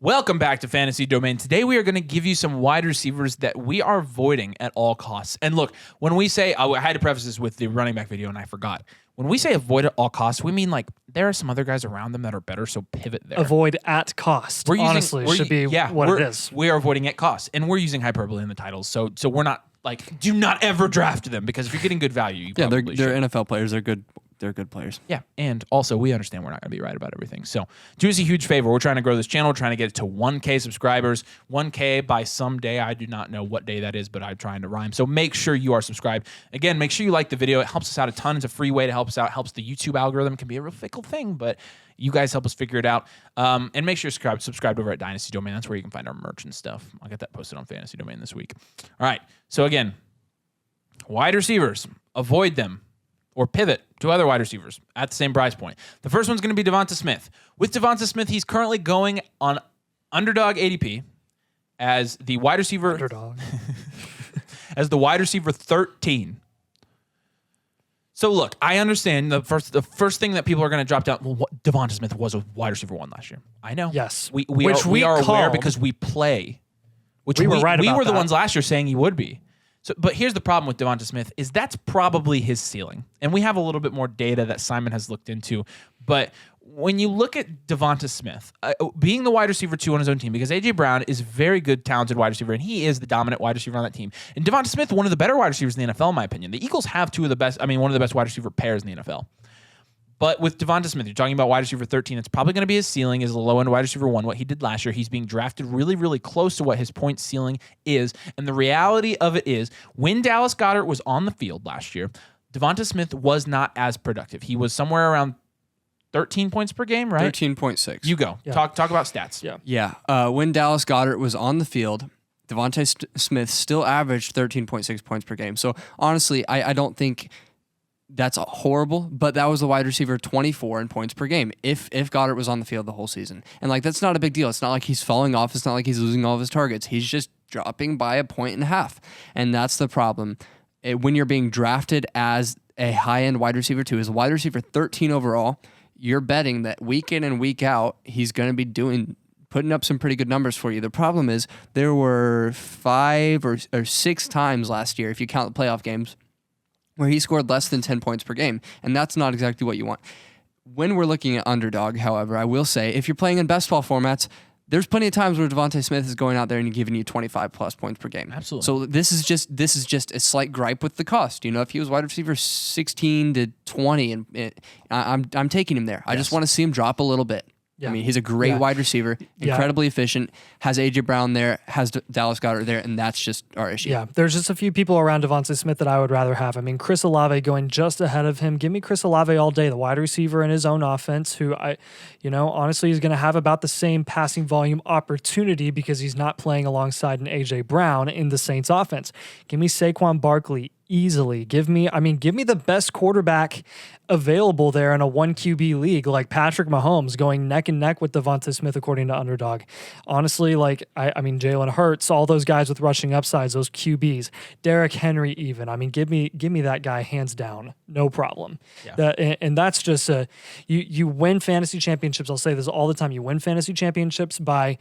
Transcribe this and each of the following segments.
Welcome back to Fantasy Domain. Today we are going to give you some wide receivers that we are avoiding at all costs. And look, when we say, I had to preface this with the running back video and I forgot. When we say avoid at all costs, we mean like there are some other guys around them that are better, so pivot there. Avoid at cost, honestly, should be what it is. We are avoiding at cost, and we're using hyperbole in the titles, so we're not like, do not ever draft them, because if you're getting good value, you probably they're NFL players. They're good. They're good players. Yeah, and also we understand we're not going to be right about everything. So do us a huge favor. We're trying to grow this channel. We're trying to get it to 1K subscribers. 1K by some day. I do not know what day that is, but I'm trying to rhyme. So make sure you are subscribed. Again, make sure you like the video. It helps us out a ton. It's a free way to help us out. It helps the YouTube algorithm. It can be a real fickle thing, but you guys help us figure it out. And make sure you're subscribed over at Dynasty Domain. That's where you can find our merch and stuff. I'll get that posted on Fantasy Domain this week. All right. So again, wide receivers, avoid them. Or pivot to other wide receivers at the same price point. The first one's going to be Devonta Smith. With Devonta Smith, he's currently going on underdog ADP as the wide receiver. Underdog. As the wide receiver 13. So look, I understand the first thing that people are going to drop down. Well, Devonta Smith was a wide receiver 1 last year. I know. Yes. We are aware because we play. Which we were right about. We were the ones last year saying he would be. So, but here's the problem with Devonta Smith is that's probably his ceiling. And we have a little bit more data that Simon has looked into. But when you look at Devonta Smith, being the wide receiver 2 on his own team, because A.J. Brown is a very good, talented wide receiver, and he is the dominant wide receiver on that team. And Devonta Smith, one of the better wide receivers in the NFL, in my opinion. The Eagles have one of the best wide receiver pairs in the NFL. But with Devonta Smith, you're talking about wide receiver 13. It's probably going to be his ceiling is the low end wide receiver 1, what he did last year. He's being drafted really, really close to what his point ceiling is. And the reality of it is, when Dallas Goedert was on the field last year, Devonta Smith was not as productive. He was somewhere around 13 points per game, right? 13.6. You go. Yeah. Talk about stats. Yeah. When Dallas Goedert was on the field, Devonta Smith still averaged 13.6 points per game. So honestly, I don't think that's horrible, but that was the wide receiver 24 in points per game if Goddard was on the field the whole season. And like that's not a big deal. It's not like he's falling off. It's not like he's losing all of his targets. He's just dropping by 1.5 points. And that's the problem. When you're being drafted as a high-end wide receiver 2, as a wide receiver 13 overall, you're betting that week in and week out he's going to be putting up some pretty good numbers for you. The problem is there were 5 or 6 times last year, if you count the playoff games, where he scored less than 10 points per game, and that's not exactly what you want. When we're looking at underdog, however, I will say, if you're playing in best ball formats, there's plenty of times where Devonta Smith is going out there and giving you 25-plus points per game. Absolutely. So this is just a slight gripe with the cost. You know, if he was wide receiver 16 to 20, and I'm taking him there. Yes. I just want to see him drop a little bit. Yeah. I mean, he's a great wide receiver, incredibly efficient, has A.J. Brown there, has Dallas Goedert there, and that's just our issue. Yeah, there's just a few people around Devonta Smith that I would rather have. I mean, Chris Olave going just ahead of him. Give me Chris Olave all day, the wide receiver in his own offense, who honestly is going to have about the same passing volume opportunity because he's not playing alongside an A.J. Brown in the Saints offense. Give me Saquon Barkley easily. Give me the best quarterback available there in a 1 QB league, like Patrick Mahomes going neck and neck with Devonta Smith according to Underdog. Honestly, Jalen Hurts, all those guys with rushing upsides, those QBs, Derrick Henry even. I mean, give me that guy hands down, no problem. Yeah. And that's just you win fantasy championships. I'll say this all the time. You win fantasy championships by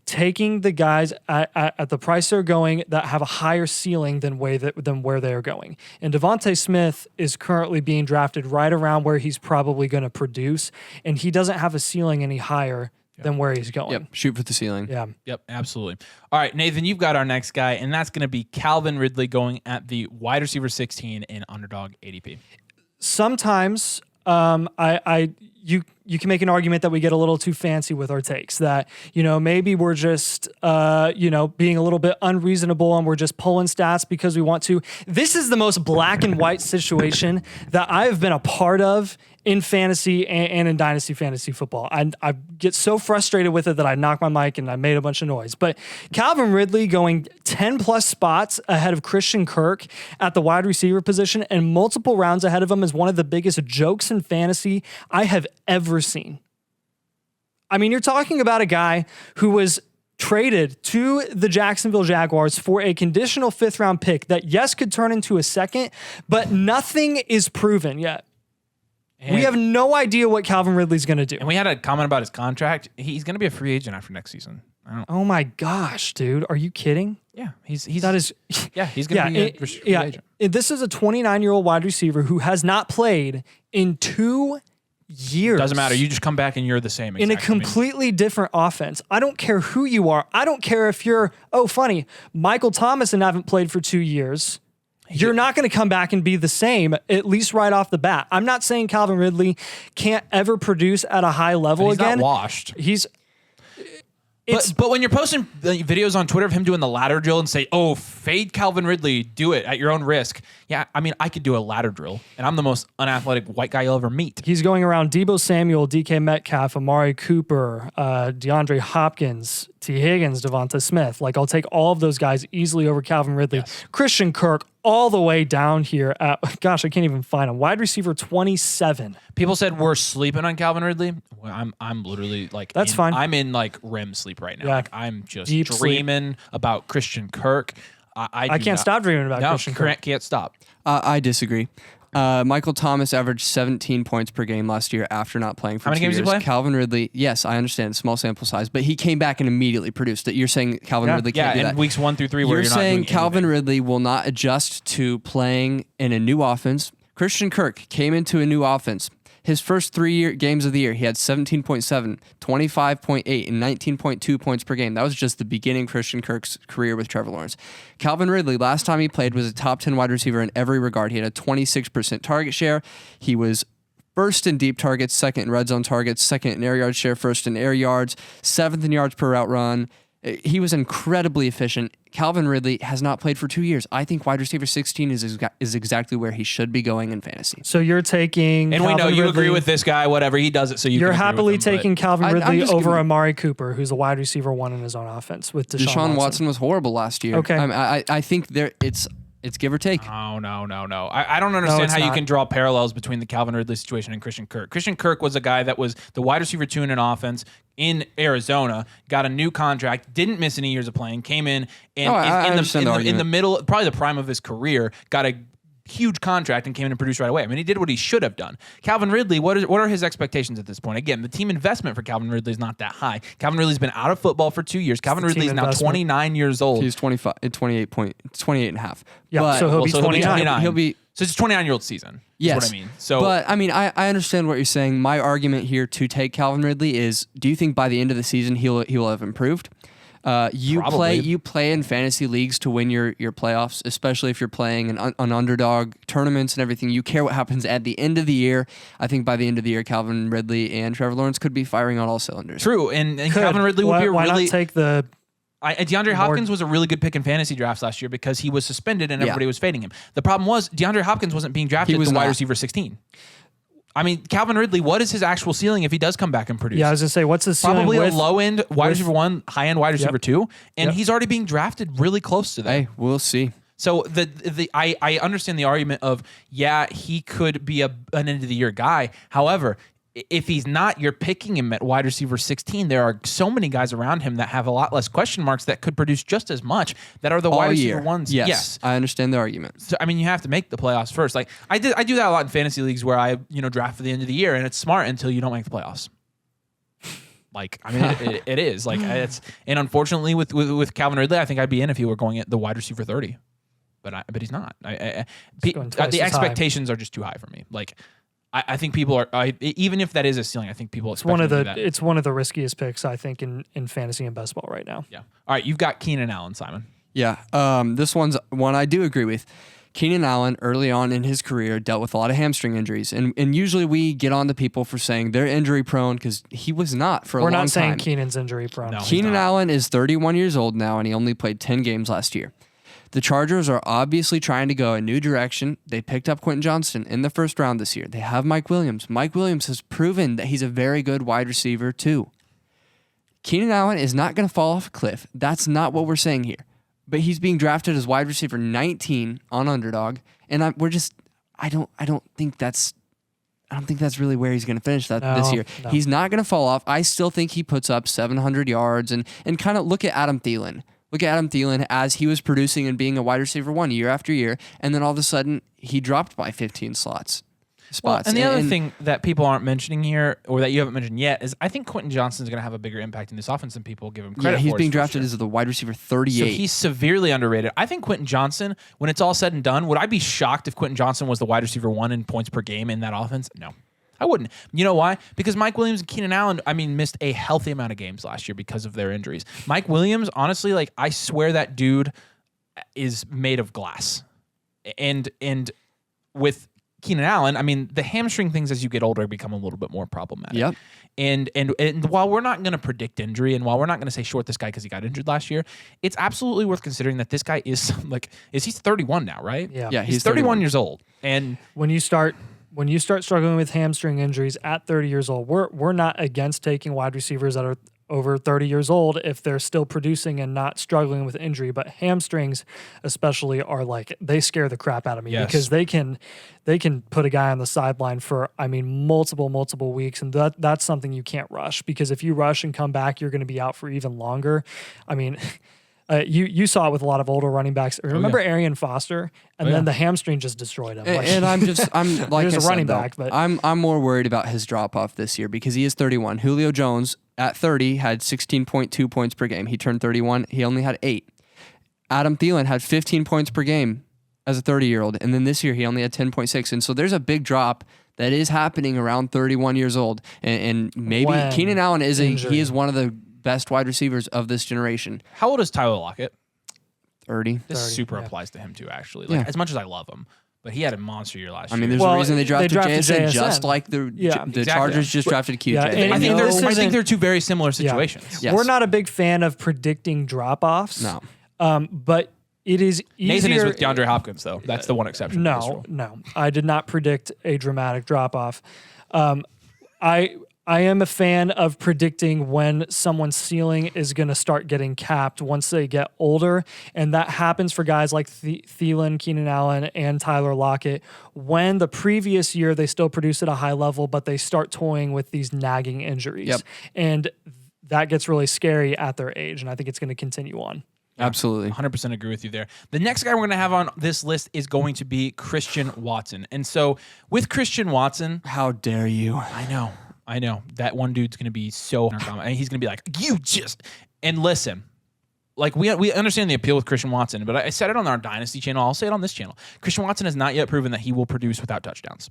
taking the guys at the price they're going that have a higher ceiling than where they're going. And Devonta Smith is currently being drafted right around where he's probably going to produce, and he doesn't have a ceiling any higher than where he's going. Yep, shoot for the ceiling. Yeah. Yep, absolutely. All right, Nathan, you've got our next guy, and that's going to be Calvin Ridley going at the wide receiver 16 in underdog ADP. Sometimes you can make an argument that we get a little too fancy with our takes, that, maybe we're just, being a little bit unreasonable and we're just pulling stats because we want to. This is the most black and white situation that I've been a part of in fantasy and in dynasty fantasy football. I get so frustrated with it that I knock my mic and I made a bunch of noise. But Calvin Ridley going 10-plus spots ahead of Christian Kirk at the wide receiver position and multiple rounds ahead of him is one of the biggest jokes in fantasy I have ever seen. I mean, you're talking about a guy who was traded to the Jacksonville Jaguars for a conditional 5th-round pick that, yes, could turn into a second, but nothing is proven yet. We have no idea what Calvin Ridley's going to do. And we had a comment about his contract. He's going to be a free agent after next season. Oh my gosh, dude. Are you kidding? Yeah, he's he's going to be a free agent. This is a 29-year-old wide receiver who has not played in 2 years. Doesn't matter. You just come back and you're the same. In a completely different offense. I don't care who you are. I don't care if you're, Michael Thomas and haven't played for 2 years. You're not going to come back and be the same, at least right off the bat. I'm not saying Calvin Ridley can't ever produce at a high level again. He's not washed. But when you're posting videos on Twitter of him doing the ladder drill and say, "Oh, fade Calvin Ridley, do it at your own risk." Yeah, I mean, I could do a ladder drill, and I'm the most unathletic white guy you'll ever meet. He's going around Deebo Samuel, DK Metcalf, Amari Cooper, DeAndre Hopkins, T. Higgins, Devonta Smith. Like, I'll take all of those guys easily over Calvin Ridley. Yes. Christian Kirk all the way down here at, gosh, I can't even find him. Wide receiver 27. People said we're sleeping on Calvin Ridley. Well, I'm literally like, that's fine. I'm in like REM sleep right now. Yeah. Like, I'm just Deep dreaming about Christian Kirk. I can't stop dreaming about Christian Kirk. Can't stop. I disagree. Michael Thomas averaged 17 points per game last year after not playing for 2 years. How many games did he play? Calvin Ridley, yes, I understand, small sample size, but he came back and immediately produced it. You're saying Calvin Ridley can't do that. In weeks 1 through 3 where You're you're not saying doing Calvin anything. Ridley will not adjust to playing in a new offense. Christian Kirk came into a new offense. His first 3 games of the year, he had 17.7, 25.8, and 19.2 points per game. That was just the beginning of Christian Kirk's career with Trevor Lawrence. Calvin Ridley, last time he played, was a top 10 wide receiver in every regard. He had a 26% target share. He was first in deep targets, second in red zone targets, second in air yard share, first in air yards, seventh in yards per route run. He was incredibly efficient. Calvin Ridley has not played for 2 years. I think wide receiver 16 is exactly where he should be going in fantasy. So you're taking And Calvin we know you Ridley. agree with this guy, whatever. He does it, so You're can agree happily with him, taking Calvin I'm Ridley just over giving- Amari Cooper, who's a wide receiver 1 in his own offense with Deshaun Watson was horrible last year. Okay. I think it's give or take. No. I don't understand it's how you not. can draw parallels between the Calvin Ridley situation and Christian Kirk. Christian Kirk was a guy that was the wide receiver 2 in an offense in Arizona, got a new contract, didn't miss any years of playing, came in and in the middle, probably the prime of his career, got a huge contract and came in and produced right away. I mean, he did what he should have done. Calvin Ridley, what are his expectations at this point? Again, the team investment for Calvin Ridley is not that high. Calvin Ridley's been out of football for 2 years. Calvin Ridley is now 29 years old. He's 28 and a half. Yeah, But- so he'll be 29. So it's a 29-year-old season. Yes. Is what I mean. So, but I mean, I understand what you're saying. My argument here to take Calvin Ridley is: do you think by the end of the season he will have improved? You play in fantasy leagues to win your playoffs, especially if you're playing an underdog tournaments and everything. You care what happens at the end of the year. I think by the end of the year, Calvin Ridley and Trevor Lawrence could be firing on all cylinders. True, and Calvin Ridley would be a Why really not take the DeAndre Hopkins was a really good pick in fantasy drafts last year because he was suspended and everybody was fading him. The problem was DeAndre Hopkins wasn't being drafted as wide receiver 16. I mean, Calvin Ridley, what is his actual ceiling if he does come back and produce? Yeah, I was going to say, what's his ceiling? Probably a low-end wide receiver 1, high-end wide receiver 2, and Yep. he's already being drafted really close to that. Hey, we'll see. So I understand the argument of, he could be an end-of-the-year guy. However, if he's not, you're picking him at wide receiver 16. There are so many guys around him that have a lot less question marks that could produce just as much that are the wide receiver ones. Yes, I understand the argument. So, I mean, you have to make the playoffs first. Like I do that a lot in fantasy leagues where I draft for the end of the year, and it's smart until you don't make the playoffs. Like, I mean, it is like and unfortunately with Calvin Ridley, I think I'd be in if he were going at the wide receiver 30, but he's not. The expectations are just too high for me. Like. I think people are even if that is a ceiling. I think people. It's one of the riskiest picks I think in fantasy and best ball right now. Yeah. All right, you've got Keenan Allen, Simon. Yeah. This one's one I do agree with. Keenan Allen early on in his career dealt with a lot of hamstring injuries, and usually we get on to people for saying they're injury prone because he was not for a long time. We're not saying Keenan's injury prone. No, Keenan Allen is 31 years old now, and he only played 10 games last year. The Chargers are obviously trying to go a new direction. They picked up Quentin Johnston in the first round this year. They have Mike Williams. Mike Williams has proven that he's a very good wide receiver too. Keenan Allen is not going to fall off a cliff. That's not what we're saying here. But he's being drafted as wide receiver 19 on Underdog, and I don't think that's really where he's going to finish this year. No. He's not going to fall off. I still think he puts up 700 yards and kind of look at Adam Thielen. Look at Adam Thielen as he was producing and being a wide receiver 1 year after year, and then all of a sudden he dropped by 15 slots. spots. And the other thing that people aren't mentioning here, or that you haven't mentioned yet, is I think Quentin Johnston's going to have a bigger impact in this offense than people give him credit for. He's being drafted as the wide receiver 38. So he's severely underrated. I think Quentin Johnston, when it's all said and done, would I be shocked if Quentin Johnston was the wide receiver 1 in points per game in that offense? No. I wouldn't. You know why? Because Mike Williams and Keenan Allen, missed a healthy amount of games last year because of their injuries. Mike Williams, honestly, I swear that dude is made of glass. And with Keenan Allen, the hamstring things as you get older become a little bit more problematic. Yep. And while we're not going to predict injury, and while we're not going to say short this guy because he got injured last year, it's absolutely worth considering that this guy is he's 31 now, right? Yeah, he's 31 years old. And when you start struggling with hamstring injuries at 30 years old, we're not against taking wide receivers that are over 30 years old if they're still producing and not struggling with injury. But hamstrings especially are they scare the crap out of me because they can put a guy on the sideline for, multiple weeks. And that's something you can't rush, because if you rush and come back, you're going to be out for even longer. You saw it with a lot of older running backs. Remember Arian Foster? And then the hamstring just destroyed him. I'm like he's I a said, running though, back, but I'm more worried about his drop off this year because he is 31. Julio Jones at 30 had 16.2 points per game. He turned 31. He only had 8. Adam Thielen had 15 points per game as a 30-year-old, and then this year he only had 10.6. And so there's a big drop that is happening around 31 years old. And maybe Keenan Allen he is one of the best wide receivers of this generation. How old is Tyler Lockett? 30. This super applies to him too, actually. As much as I love him, but he had a monster year last year. There's a reason they drafted JSN, just like the Chargers just drafted QJ. Yeah, I think they're two very similar situations. Yeah. Yes. We're not a big fan of predicting drop-offs. No. But it is easier. Nathan is with DeAndre Hopkins, though. That's the one exception. No. I did not predict a dramatic drop-off. I am a fan of predicting when someone's ceiling is going to start getting capped once they get older, and that happens for guys like Thielen, Keenan Allen, and Tyler Lockett. When the previous year they still produce at a high level, but they start toying with these nagging injuries, and that gets really scary at their age, and I think it's going to continue on. Absolutely. 100% agree with you there. The next guy we're going to have on this list is going to be Christian Watson. And so with Christian Watson... How dare you? I know. That one dude's going to be so... And he's going to be like, you just... And listen, we understand the appeal with Christian Watson, but I said it on our Dynasty channel. I'll say it on this channel. Christian Watson has not yet proven that he will produce without touchdowns.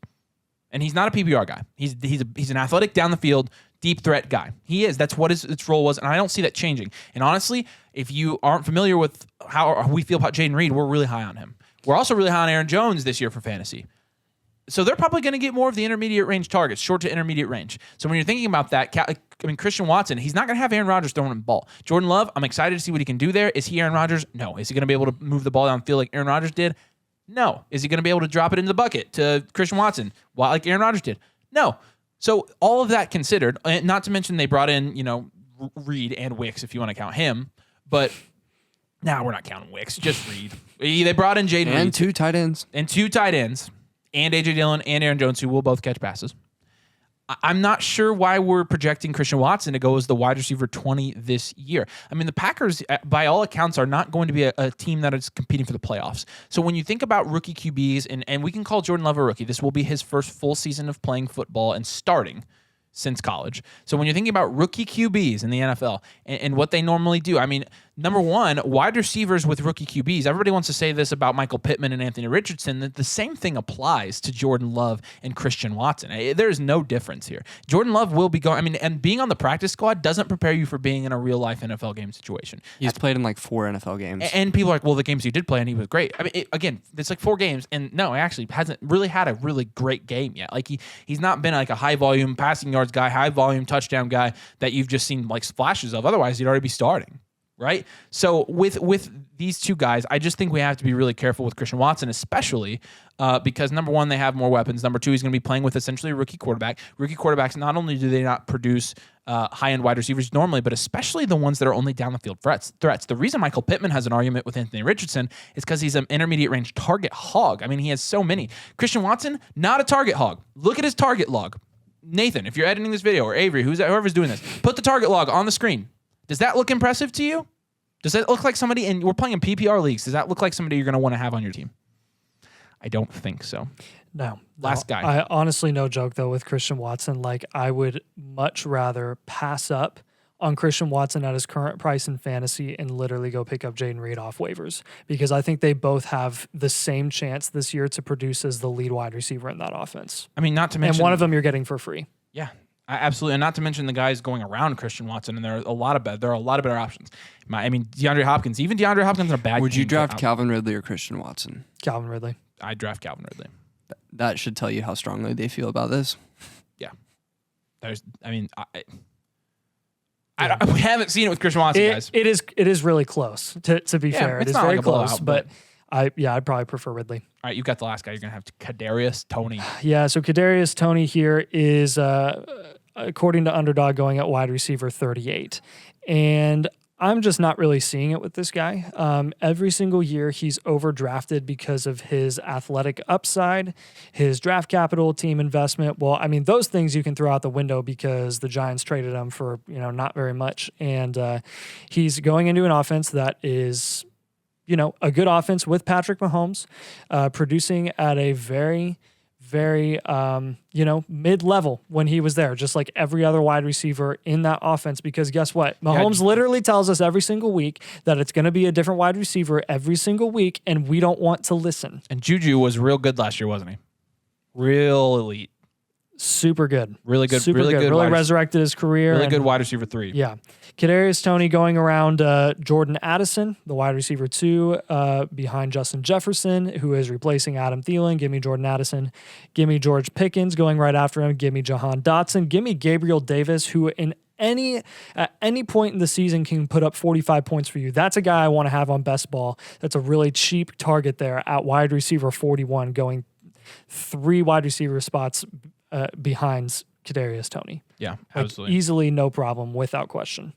And he's not a PPR guy. He's an athletic, down the field, deep threat guy. He is. That's what his role was, and I don't see that changing. And honestly, if you aren't familiar with how we feel about Jaden Reed, we're really high on him. We're also really high on Aaron Jones this year for fantasy. So they're probably going to get more of the intermediate range targets, short to intermediate range. So when you're thinking about that, Christian Watson, he's not going to have Aaron Rodgers throwing him the ball. Jordan Love, I'm excited to see what he can do there. Is he Aaron Rodgers? No. Is he going to be able to move the ball downfield like Aaron Rodgers did? No. Is he going to be able to drop it into the bucket to Christian Watson like Aaron Rodgers did? No. So all of that considered, and not to mention they brought in, Reed and Wicks if you want to count him, but we're not counting Wicks, just Reed. They brought in Jaden Reed. And 2 tight ends. And A.J. Dillon and Aaron Jones, who will both catch passes. I'm not sure why we're projecting Christian Watson to go as the wide receiver 20 this year. The Packers, by all accounts, are not going to be a team that is competing for the playoffs. So when you think about rookie QBs, and we can call Jordan Love a rookie, this will be his first full season of playing football and starting since college. So when you're thinking about rookie QBs in the NFL and what they normally do, number one, wide receivers with rookie QBs, everybody wants to say this about Michael Pittman and Anthony Richardson, that the same thing applies to Jordan Love and Christian Watson. There's no difference here. Jordan Love will be going, and being on the practice squad doesn't prepare you for being in a real life NFL game situation. He's played in 4 NFL games. And people are like, well, the games he did play and he was great. Again, it's 4 games, and no, he actually hasn't really had a really great game yet. He's not been a high volume passing yards guy, high volume touchdown guy that you've just seen flashes of. Otherwise, he'd already be starting. Right? So with these two guys, I just think we have to be really careful with Christian Watson, especially because, number one, they have more weapons. Number two, he's going to be playing with essentially a rookie quarterback. Rookie quarterbacks, not only do they not produce high-end wide receivers normally, but especially the ones that are only down the field threats. The reason Michael Pittman has an argument with Anthony Richardson is because he's an intermediate range target hog. He has so many. Christian Watson, not a target hog. Look at his target log. Nathan, if you're editing this video, or Avery, whoever's doing this, put the target log on the screen. Does that look impressive to you? Does that look like somebody, and we're playing in PPR leagues, does that look like somebody you're going to want to have on your team? I don't think so. No. Last guy. I honestly, no joke though, with Christian Watson, like I would much rather pass up on Christian Watson at his current price in fantasy and literally go pick up Jaden Reed off waivers, because I think they both have the same chance this year to produce as the lead wide receiver in that offense. I mean, not to mention, and one of them you're getting for free. Yeah, absolutely, and not to mention the guys going around Christian Watson, and there are a lot of better options. I mean, DeAndre Hopkins, even DeAndre Hopkins in a bad. Would you draft Calvin Ridley or Christian Watson? Calvin Ridley. I draft Calvin Ridley. That should tell you how strongly they feel about this. Yeah, we haven't seen it with Christian Watson, guys. It is really close. To be fair, it is very close. But I'd probably prefer Ridley. All right, you got the last guy. You're gonna have Kadarius Tony. Yeah, so Kadarius Tony here is, according to Underdog, going at wide receiver 38, and I'm just not really seeing it with this guy. Every single year he's overdrafted because of his athletic upside, his draft capital, team investment. Well, I mean, those things you can throw out the window because the Giants traded him for, not very much. And he's going into an offense that is, a good offense with Patrick Mahomes, producing at a very mid-level when he was there, just like every other wide receiver in that offense. Because guess what? Mahomes literally tells us every single week that it's going to be a different wide receiver every single week, and we don't want to listen. And Juju was real good last year, wasn't he? Real elite. Super good. Really good. Super really good. Really resurrected his career. Really good wide receiver 3. Yeah. Kadarius Tony going around Jordan Addison, the wide receiver 2, behind Justin Jefferson, who is replacing Adam Thielen. Give me Jordan Addison. Give me George Pickens going right after him. Give me Jahan Dotson. Give me Gabriel Davis, who at any point in the season can put up 45 points for you. That's a guy I want to have on best ball. That's a really cheap target there at wide receiver 41, going 3 wide receiver spots behind Kadarius Tony. Yeah, absolutely. Easily, no problem, without question.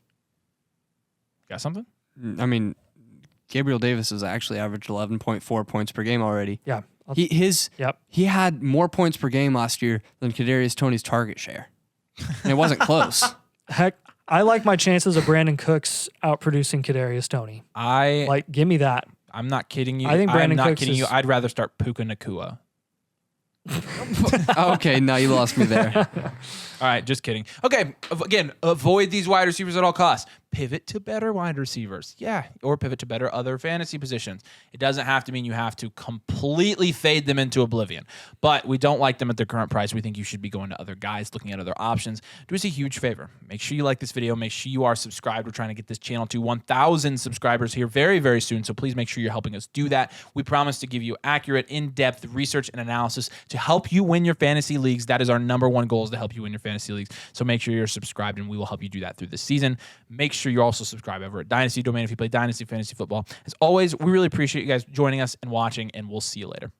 Got something? I mean, Gabriel Davis has actually averaged 11.4 points per game already. Yeah. He had more points per game last year than Kadarius Tony's target share. And it wasn't close. Heck, I like my chances of Brandon Cooks outproducing Kadarius Tony. Give me that. I'm not kidding you. I think Brandon I'm not Cooks kidding you. I'd rather start Puka Nacua. Okay, now you lost me there. All right, just kidding. Okay, again, avoid these wide receivers at all costs. Pivot to better wide receivers. Yeah, or pivot to better other fantasy positions. It doesn't have to mean you have to completely fade them into oblivion. But we don't like them at their current price. We think you should be going to other guys, looking at other options. Do us a huge favor. Make sure you like this video. Make sure you are subscribed. We're trying to get this channel to 1,000 subscribers here very, very soon. So please make sure you're helping us do that. We promise to give you accurate, in-depth research and analysis to help you win your fantasy leagues. That is our #1 goal, is to help you win your fantasy leagues. So make sure you're subscribed, and we will help you do that through this season. Make sure you're also subscribed over at Dynasty Domain if you play Dynasty Fantasy Football. As always, we really appreciate you guys joining us and watching, and we'll see you later.